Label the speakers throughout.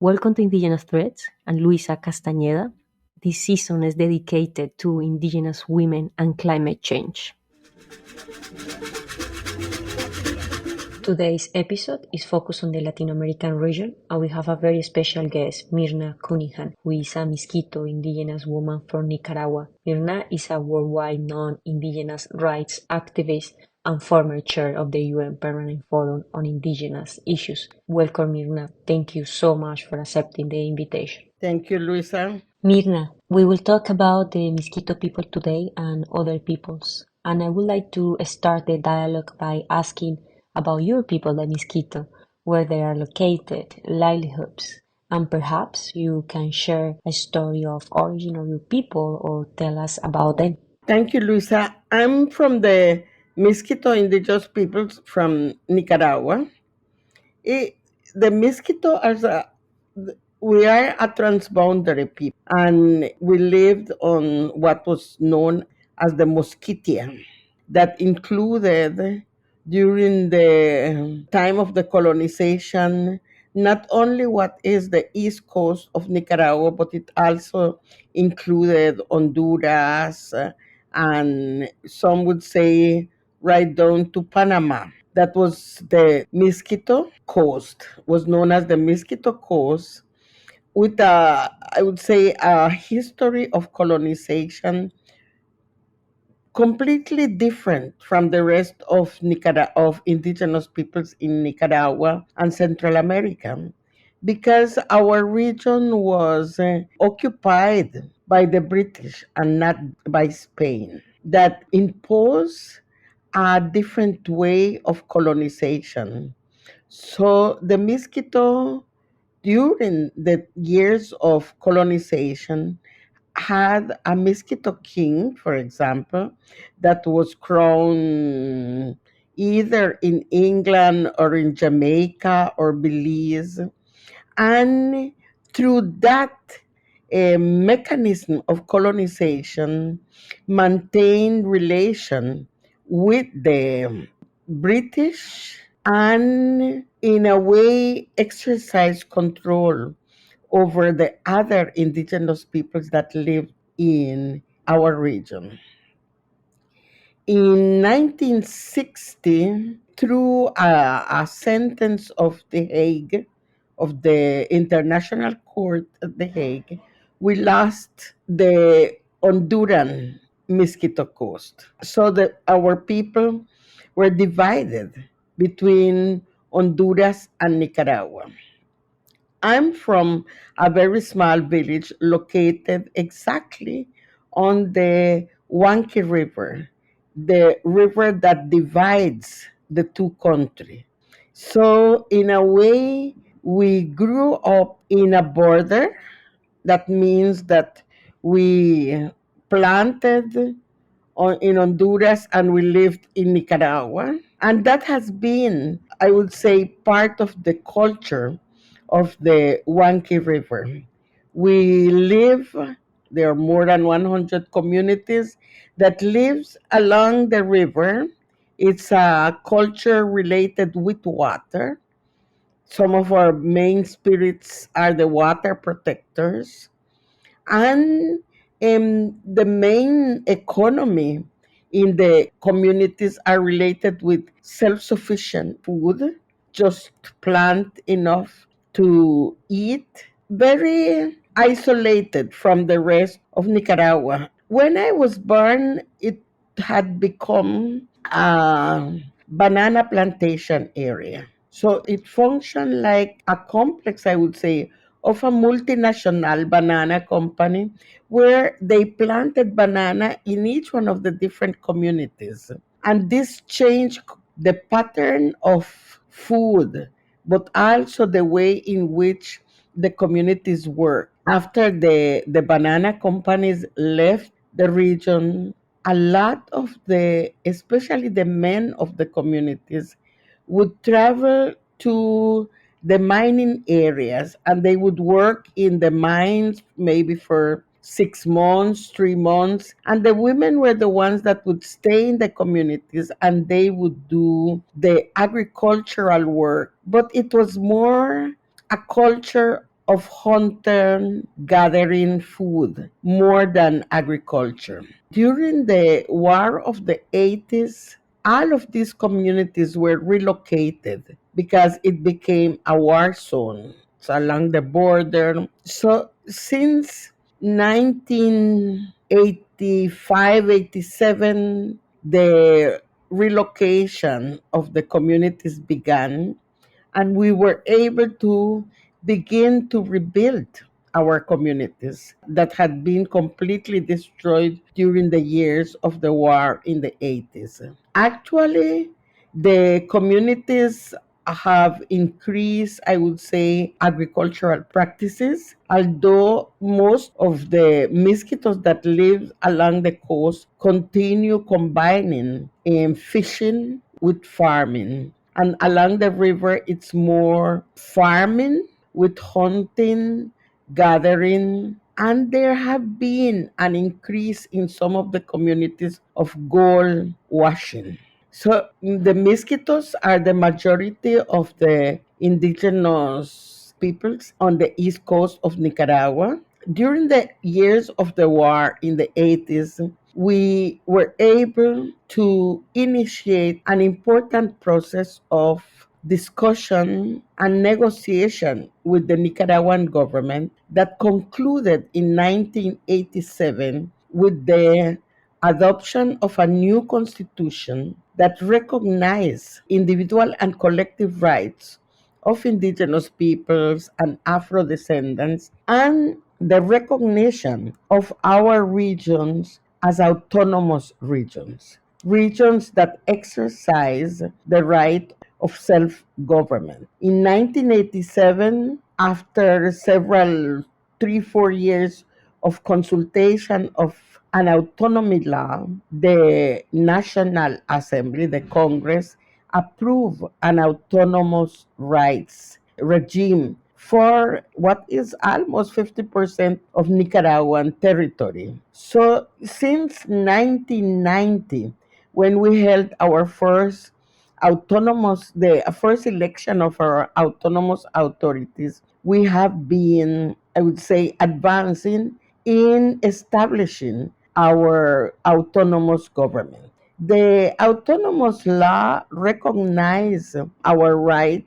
Speaker 1: Welcome to Indigenous Threads. I'm Luisa Castañeda. This season is dedicated to Indigenous women and climate change. Today's episode is focused on the Latin American region, and we have a very special guest, Myrna Cunningham, who is a Miskitu indigenous woman from Nicaragua. Myrna is a worldwide known indigenous rights activist and former chair of the UN Permanent Forum on Indigenous Issues. Welcome, Myrna. Thank you so much for accepting the invitation.
Speaker 2: Thank you, Luisa.
Speaker 1: Myrna, we will talk about the Miskitu people today and other peoples. And I would like to start the dialogue by asking about your people, the Miskitu, where they are located, livelihoods, and perhaps you can share a story of origin of your people or tell us about them.
Speaker 2: Thank you, Luisa. I'm from the Miskitu indigenous peoples from Nicaragua. The Miskitu we are a transboundary people, and we lived on what was known as the Mosquitia, that included during the time of the colonization not only what is the east coast of Nicaragua, but it also included Honduras, and some would say right down to Panama. That was the Miskitu Coast, was known as the Miskitu Coast, with I would say, a history of colonization completely different from the rest of of indigenous peoples in Nicaragua and Central America, because our region was occupied by the British and not by Spain, that imposed a different way of colonization. So the Miskito, during the years of colonization, had a Miskito king, for example, that was crowned either in England or in Jamaica or Belize. And through that mechanism of colonization, maintained relation with the British, and in a way exercise control over the other indigenous peoples that live in our region. In 1960, through a sentence of The Hague, of the International Court at The Hague, we lost the Honduran Miskito Coast. So that our people were divided between Honduras and Nicaragua. I'm from a very small village located exactly on the Wanki River, the river that divides the two countries. So, in a way, we grew up in a border. That means that we planted in Honduras and we lived in Nicaragua. And that has been, I would say, part of the culture of the Wanki River. We live, there are more than 100 communities that lives along the river. It's a culture related with water. Some of our main spirits are the water protectors. And the main economy in the communities are related with self-sufficient food, just plant enough to eat, very isolated from the rest of Nicaragua. When I was born, it had become a banana plantation area. So it functioned like a complex, I would say, of a multinational banana company where they planted banana in each one of the different communities. And this changed the pattern of food, but also the way in which the communities work. After the banana companies left the region, a lot of especially the men of the communities, would travel to the mining areas, and they would work in the mines maybe for 6 months, 3 months. And the women were the ones that would stay in the communities and they would do the agricultural work. But it was more a culture of hunter gathering food more than agriculture. During the War of the 80s, all of these communities were relocated because it became a war zone. So along the border. So since 1985, 87, the relocation of the communities began, and we were able to begin to rebuild our communities that had been completely destroyed during the years of the war in the 80s. Actually, the communities have increased, I would say, agricultural practices, although most of the Miskitos that live along the coast continue combining fishing with farming. And along the river, it's more farming with hunting, gathering, and there have been an increase in some of the communities of gold washing. So the Miskitos are the majority of the indigenous peoples on the east coast of Nicaragua. During the years of the war in the 80s, we were able to initiate an important process of discussion and negotiation with the Nicaraguan government that concluded in 1987 with the adoption of a new constitution that recognized individual and collective rights of indigenous peoples and Afro descendants, and the recognition of our regions as autonomous regions, regions that exercise the right of self government. In 1987, after several 3, 4 years of consultation of an autonomy law, the National Assembly, the Congress, approved an autonomous rights regime for what is almost 50% of Nicaraguan territory. So since 1990, when we held our the first election of our autonomous authorities, we have been, I would say, advancing in establishing our autonomous government. The autonomous law recognizes our right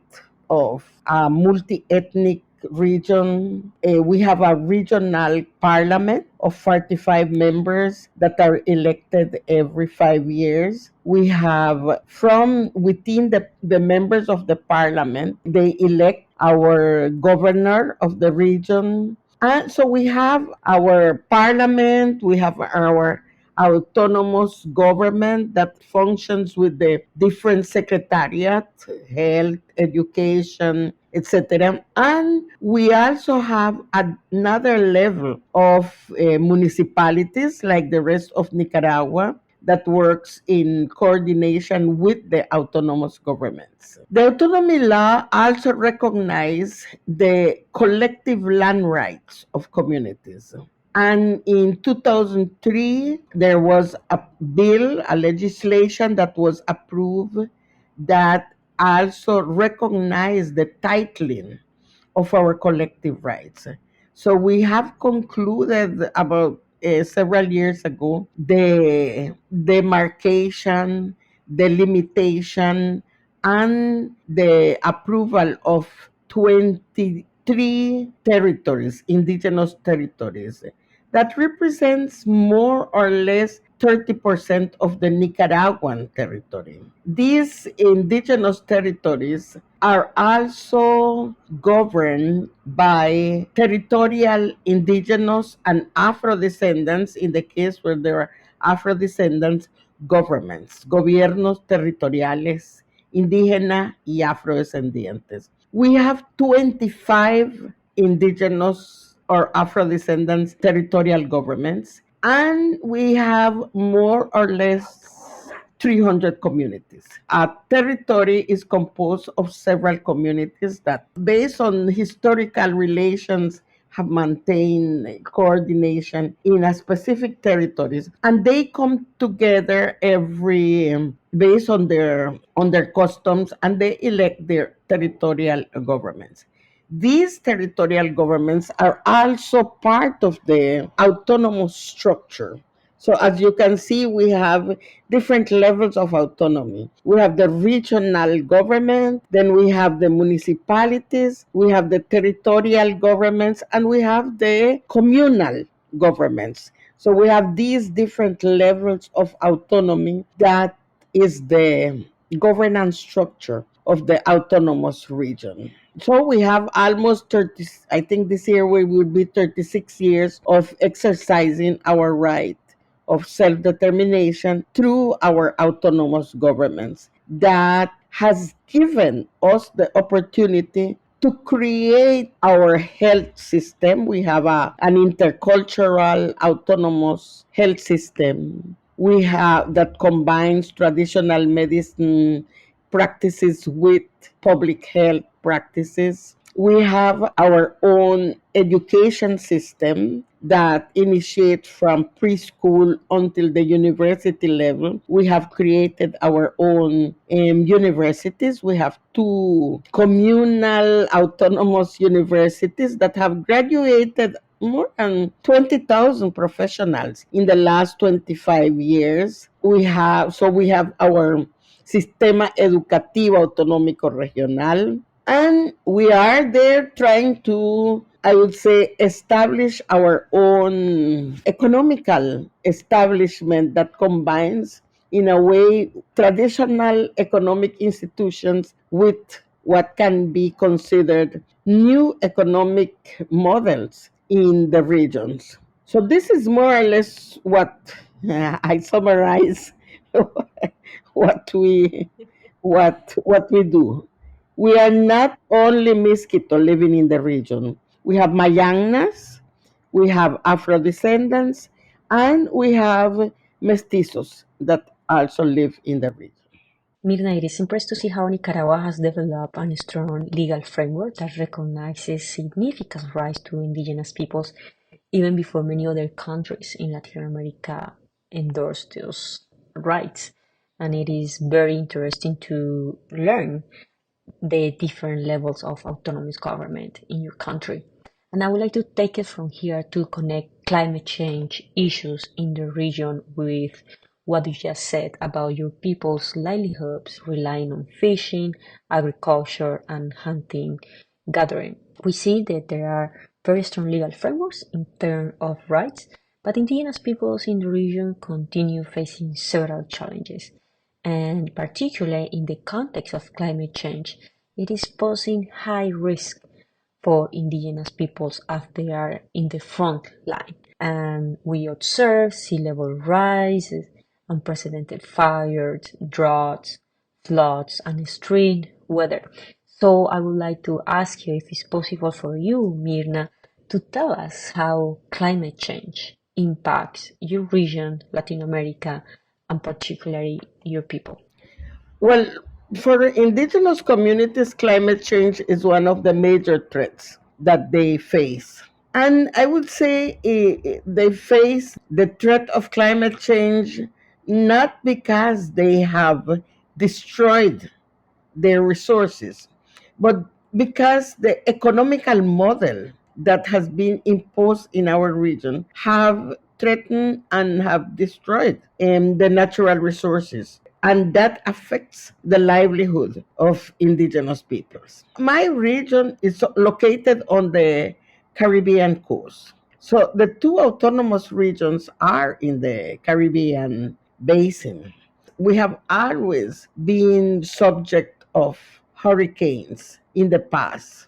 Speaker 2: of a multi-ethnic region. We have a regional parliament of 45 members that are elected every 5 years. We have, from within the members of the parliament, they elect our governor of the region. And so we have our parliament, we have our autonomous government that functions with the different secretariat, health, education, etc. And we also have another level of municipalities like the rest of Nicaragua that works in coordination with the autonomous governments. The autonomy law also recognizes the collective land rights of communities. And in 2003, there was a bill, a legislation that was approved that also recognized the titling of our collective rights. So we have concluded about several years ago the demarcation, the limitation, and the approval of 23 territories, indigenous territories, that represents more or less 30% of the Nicaraguan territory. These indigenous territories are also governed by territorial indigenous and Afro descendants, in the case where there are Afro descendants, governments, gobiernos territoriales, indígena y afrodescendientes. We have 25 indigenous or Afro descendants territorial governments, and we have more or less 300 communities. A territory is composed of several communities that, based on historical relations, have maintained coordination in a specific territories, and they come together every based on their customs, and they elect their territorial governments. These territorial governments are also part of the autonomous structure. So, as you can see, we have different levels of autonomy. We have the regional government, then we have the municipalities, we have the territorial governments, and we have the communal governments. So, we have these different levels of autonomy that is the governance structure of the autonomous region. So we have almost 30, I think this year we will be 36 years of exercising our right of self determination through our autonomous governments. That has given us the opportunity to create our health system. We have an intercultural autonomous health system. We have that combines traditional medicine practices with public health practices. We have our own education system that initiates from preschool until the university level. We have created our own universities. We have two communal autonomous universities that have graduated more than 20,000 professionals in the last 25 years. We have our Sistema Educativo Autonómico Regional, and we are there trying to, I would say, establish our own economical establishment that combines, in a way, traditional economic institutions with what can be considered new economic models in the regions. So this is more or less what I summarize what we do. We are not only Miskitu living in the region. We have Mayangnas, we have Afro descendants, and we have mestizos that also live in the region.
Speaker 1: Mirna, it is impressive to see how Nicaragua has developed a strong legal framework that recognizes significant rights to indigenous peoples even before many other countries in Latin America endorsed those rights. And it is very interesting to learn the different levels of autonomous government in your country. And I would like to take it from here to connect climate change issues in the region with what you just said about your people's livelihoods relying on fishing, agriculture, and hunting, gathering. We see that there are very strong legal frameworks in terms of rights, but indigenous peoples in the region continue facing several challenges, and particularly in the context of climate change, it is posing high risk for indigenous peoples as they are in the front line. And we observe sea level rise, unprecedented fires, droughts, floods, and extreme weather. So I would like to ask you if it's possible for you, Mirna, to tell us how climate change impacts your region, Latin America, and particularly your people.
Speaker 2: Well, for indigenous communities, climate change is one of the major threats that they face. And I would say they face the threat of climate change not because they have destroyed their resources, but because the economical model that has been imposed in our region have threatened and have destroyed the natural resources, and that affects the livelihood of indigenous peoples. My region is located on the Caribbean coast. So the two autonomous regions are in the Caribbean basin. We have always been subject of hurricanes in the past.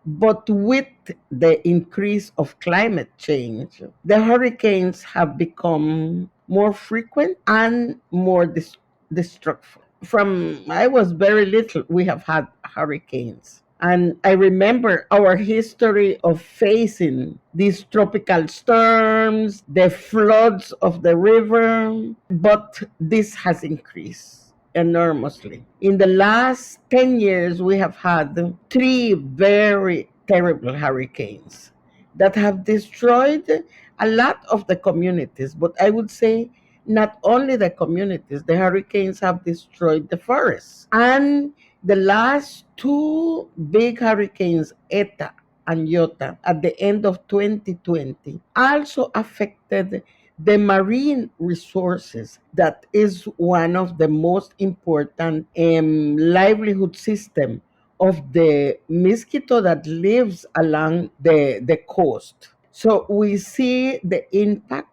Speaker 2: But with the increase of climate change, the hurricanes have become more frequent and more destructive. From I was very little, we have had hurricanes. And I remember our history of facing these tropical storms, the floods of the river, but this has increased enormously. In the last 10 years, we have had three very terrible hurricanes that have destroyed a lot of the communities. But I would say not only the communities, the hurricanes have destroyed the forests. And The last two big hurricanes, Eta and Iota, at the end of 2020, also affected the marine resources. That is one of the most important livelihood system of the Miskitu that lives along the coast. So we see the impact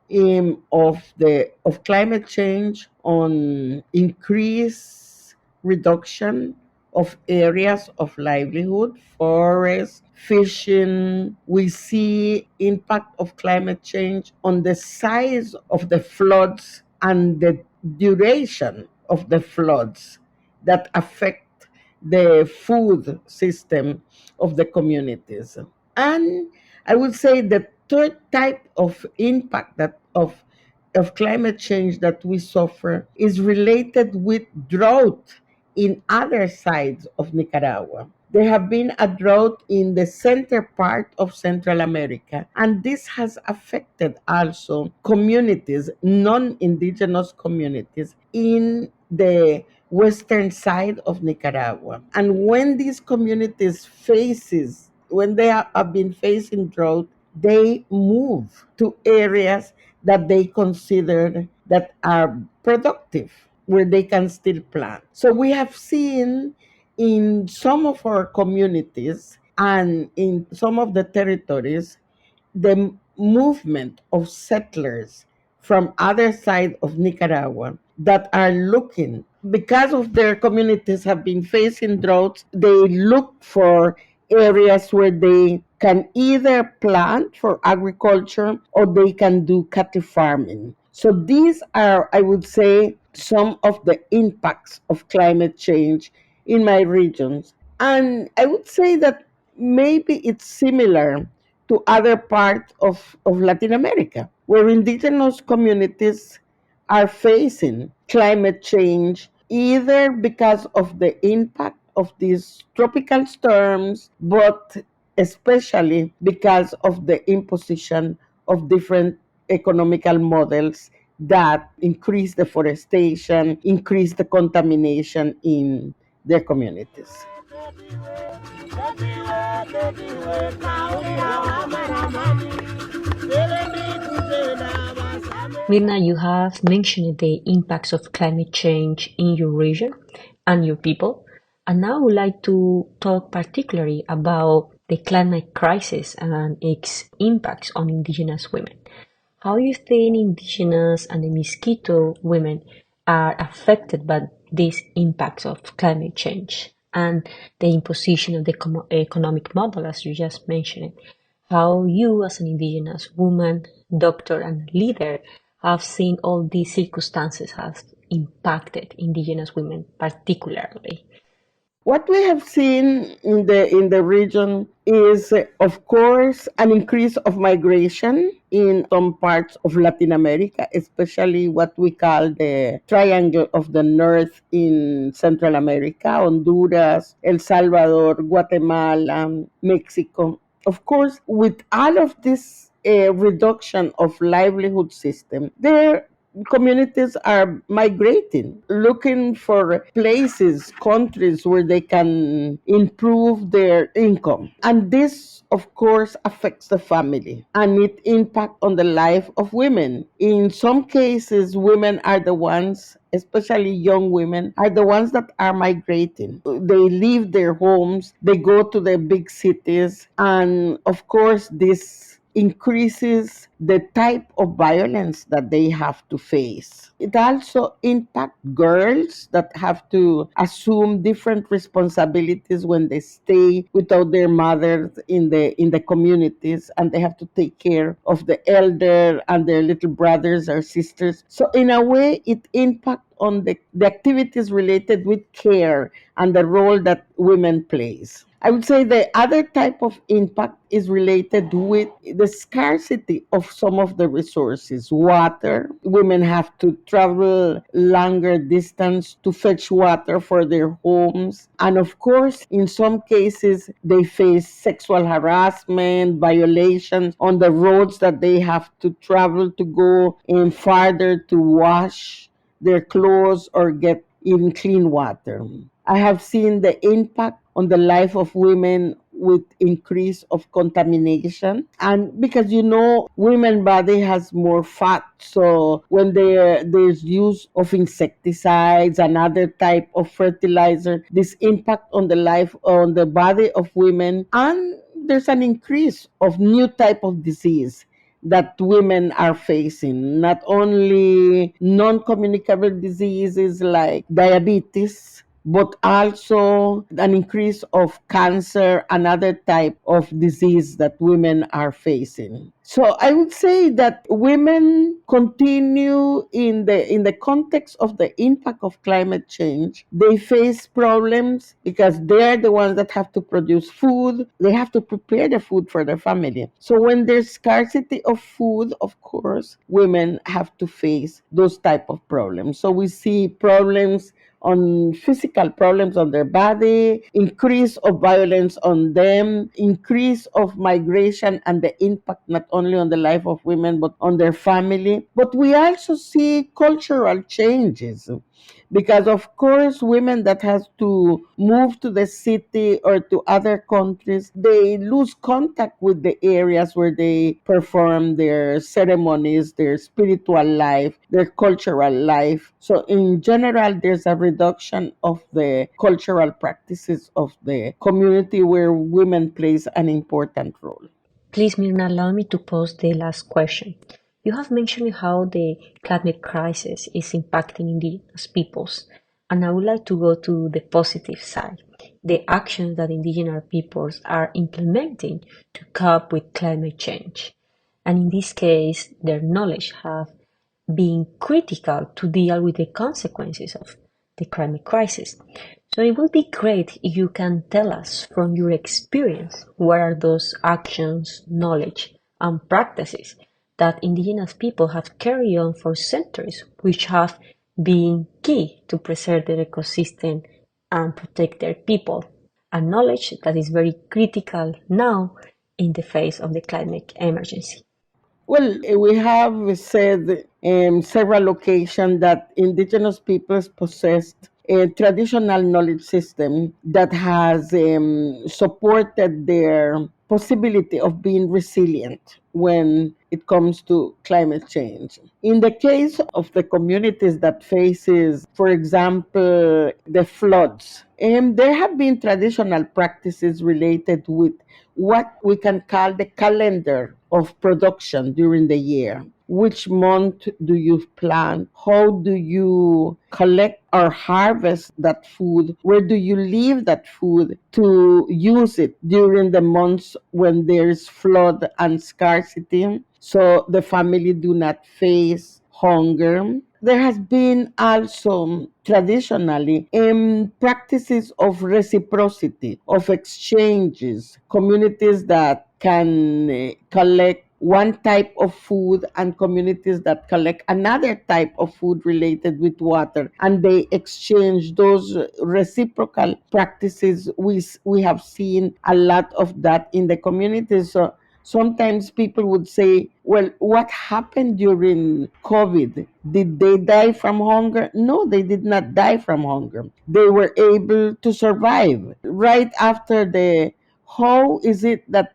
Speaker 2: of climate change on increase reduction of areas of livelihood, forests, fishing. We see impact of climate change on the size of the floods and the duration of the floods that affect the food system of the communities. And I would say the third type of impact of climate change that we suffer is related with drought in other sides of Nicaragua. There have been a drought in the center part of Central America, and this has affected also communities, non-indigenous communities in the western side of Nicaragua. And when these communities when they have been facing drought, they move to areas that they consider that are productive, where they can still plant. So we have seen in some of our communities and in some of the territories the movement of settlers from other side of Nicaragua that are looking, because of their communities have been facing droughts, they look for areas where they can either plant for agriculture or they can do cattle farming. So these are, I would say, some of the impacts of climate change in my regions. And I would say that maybe it's similar to other parts of Latin America, where indigenous communities are facing climate change either because of the impact of these tropical storms, but especially because of the imposition of different economical models that increase deforestation, increase the contamination in their communities.
Speaker 1: Mirna, you have mentioned the impacts of climate change in your region and your people, and now I would like to talk particularly about the climate crisis and its impacts on indigenous women. How you think indigenous and the Miskitu women are affected by these impacts of climate change and the imposition of the economic model, as you just mentioned? How you, as an indigenous woman, doctor, and leader, have seen all these circumstances have impacted indigenous women particularly?
Speaker 2: What we have seen in the region is, of course, an increase of migration in some parts of Latin America, especially what we call the Triangle of the North in Central America, Honduras, El Salvador, Guatemala, Mexico. Of course, with all of this reduction of livelihood system, there communities are migrating, looking for places, countries where they can improve their income. And this, of course, affects the family and it impacts on the life of women. In some cases, women are the ones, especially young women, are the ones that are migrating. They leave their homes, they go to the big cities, and of course, this increases the type of violence that they have to face. It also impacts girls that have to assume different responsibilities when they stay without their mothers in the communities, and they have to take care of the elder and their little brothers or sisters. So in a way, it impacts on the activities related with care and the role that women plays. I would say the other type of impact is related with the scarcity of some of the resources. Water. Women have to travel longer distance to fetch water for their homes. And of course, in some cases, they face sexual harassment, violations on the roads that they have to travel to go in farther to wash their clothes or get even clean water. I have seen the impact on the life of women with increase of contamination. And because women body has more fat, so when there's use of insecticides and other type of fertilizer, this impact on the life on the body of women, and there's an increase of new type of disease that women are facing, not only non-communicable diseases like diabetes, but also an increase of cancer and other type of disease that women are facing. So I would say that women continue in the context of the impact of climate change. They face problems because they're the ones that have to produce food. They have to prepare the food for their family. So when there's scarcity of food, of course, women have to face those type of problems. So we see problems on physical problems on their body, increase of violence on them, increase of migration and the impact not only on the life of women but on their family. But we also see cultural changes because of course women that has to move to the city or to other countries, they lose contact with the areas where they perform their ceremonies, their spiritual life, their cultural life. So in general, there's a reduction of the cultural practices of the community where women plays an important role.
Speaker 1: Please, Mirna, allow me to pose the last question. You have mentioned how the climate crisis is impacting indigenous peoples, and I would like to go to the positive side, the actions that indigenous peoples are implementing to cope with climate change. And in this case, their knowledge have been critical to deal with the consequences of the climate crisis. So it would be great if you can tell us from your experience what are those actions, knowledge, and practices that indigenous people have carried on for centuries, which have been key to preserve their ecosystem and protect their people, a knowledge that is very critical now in the face of the climate emergency.
Speaker 2: Well, we have said in several occasions that indigenous peoples possessed a traditional knowledge system that has supported their possibility of being resilient when it comes to climate change. In the case of the communities that faces, for example, the floods, there have been traditional practices related with what we can call the calendar of production during the year. Which month do you plant? How do you collect or harvest that food? Where do you leave that food to use it during the months when there's flood and scarcity, so the family do not face hunger? There has been also traditionally practices of reciprocity, of exchanges, communities that can collect one type of food and communities that collect another type of food related with water, and they exchange those reciprocal practices. We have seen a lot of that in the communities. So sometimes people would say, well, what happened during COVID? Did they die from hunger? No, they did not die from hunger. They were able to survive. Right after how is it that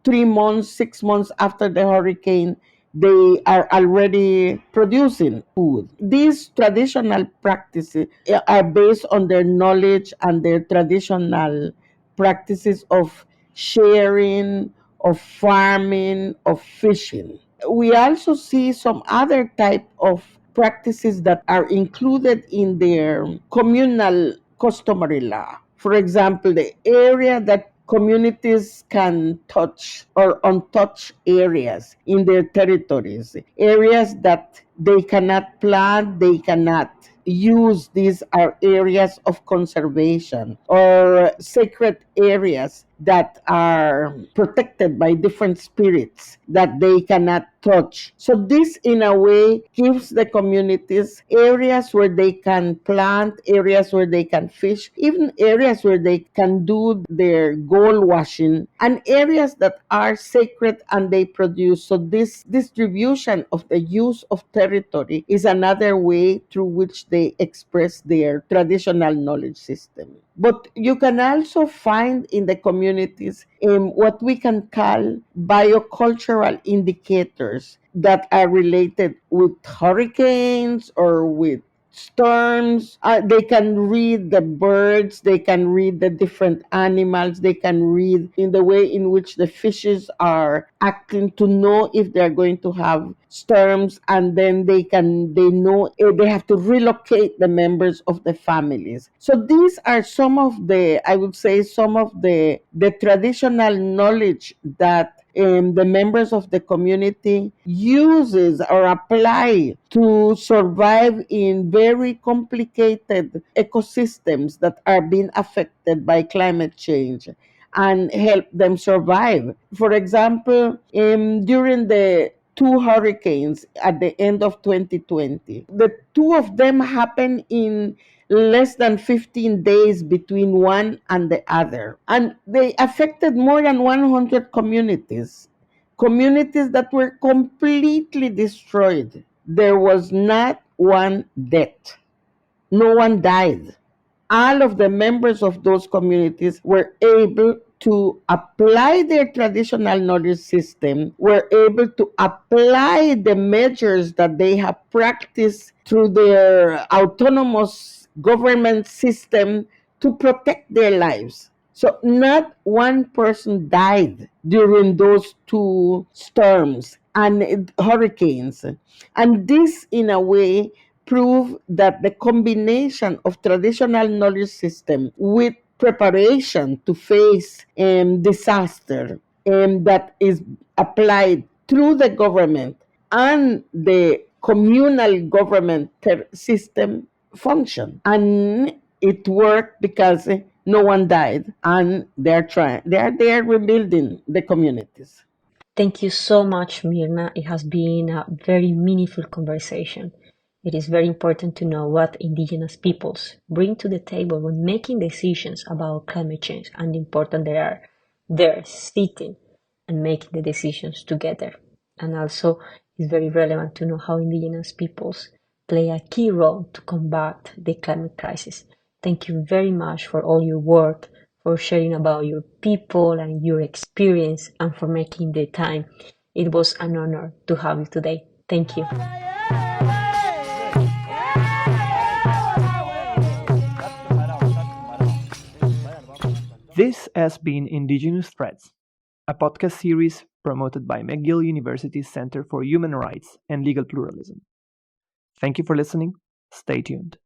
Speaker 2: 3 months, 6 months after the hurricane, they are already producing food? These traditional practices are based on their knowledge and their traditional practices of sharing, of farming, of fishing. We also see some other type of practices that are included in their communal customary law. For example, the area that communities can touch or untouched areas in their territories, areas that they cannot plant, they cannot use. These are areas of conservation or sacred areas that are protected by different spirits that they cannot touch. So this in a way gives the communities areas where they can plant, areas where they can fish, even areas where they can do their gold washing, and areas that are sacred and they produce. So this distribution of the use of territory is another way through which they express their traditional knowledge system. But you can also find in the communities what we can call biocultural indicators that are related with hurricanes or with storms. They can read the birds, they can read the different animals, they can read in the way in which the fishes are acting to know if they're going to have storms, and then they know if they have to relocate the members of the families. So these are some of the, I would say, some of the traditional knowledge that the members of the community uses or apply to survive in very complicated ecosystems that are being affected by climate change and help them survive. For example, during the two hurricanes at the end of 2020, the two of them happened in less than 15 days between one and the other. And they affected more than 100 communities, communities that were completely destroyed. There was not one death, no one died. All of the members of those communities were able to apply their traditional knowledge system, were able to apply the measures that they have practiced through their autonomous government system to protect their lives. So not one person died during those two storms and hurricanes. And this, in a way, prove that the combination of traditional knowledge system with preparation to face disaster that is applied through the government and the communal government system function, and it worked because no one died, and they're rebuilding the communities.
Speaker 1: Thank you so much, Mirna. It has been a very meaningful conversation. It is very important to know what indigenous peoples bring to the table when making decisions about climate change and the important they are there sitting and making the decisions together. And also, it's very relevant to know how indigenous peoples play a key role to combat the climate crisis. Thank you very much for all your work, for sharing about your people and your experience, and for making the time. It was an honor to have you today. Thank you.
Speaker 3: This has been Indigenous Threads, a podcast series promoted by McGill University's Center for Human Rights and Legal Pluralism. Thank you for listening. Stay tuned.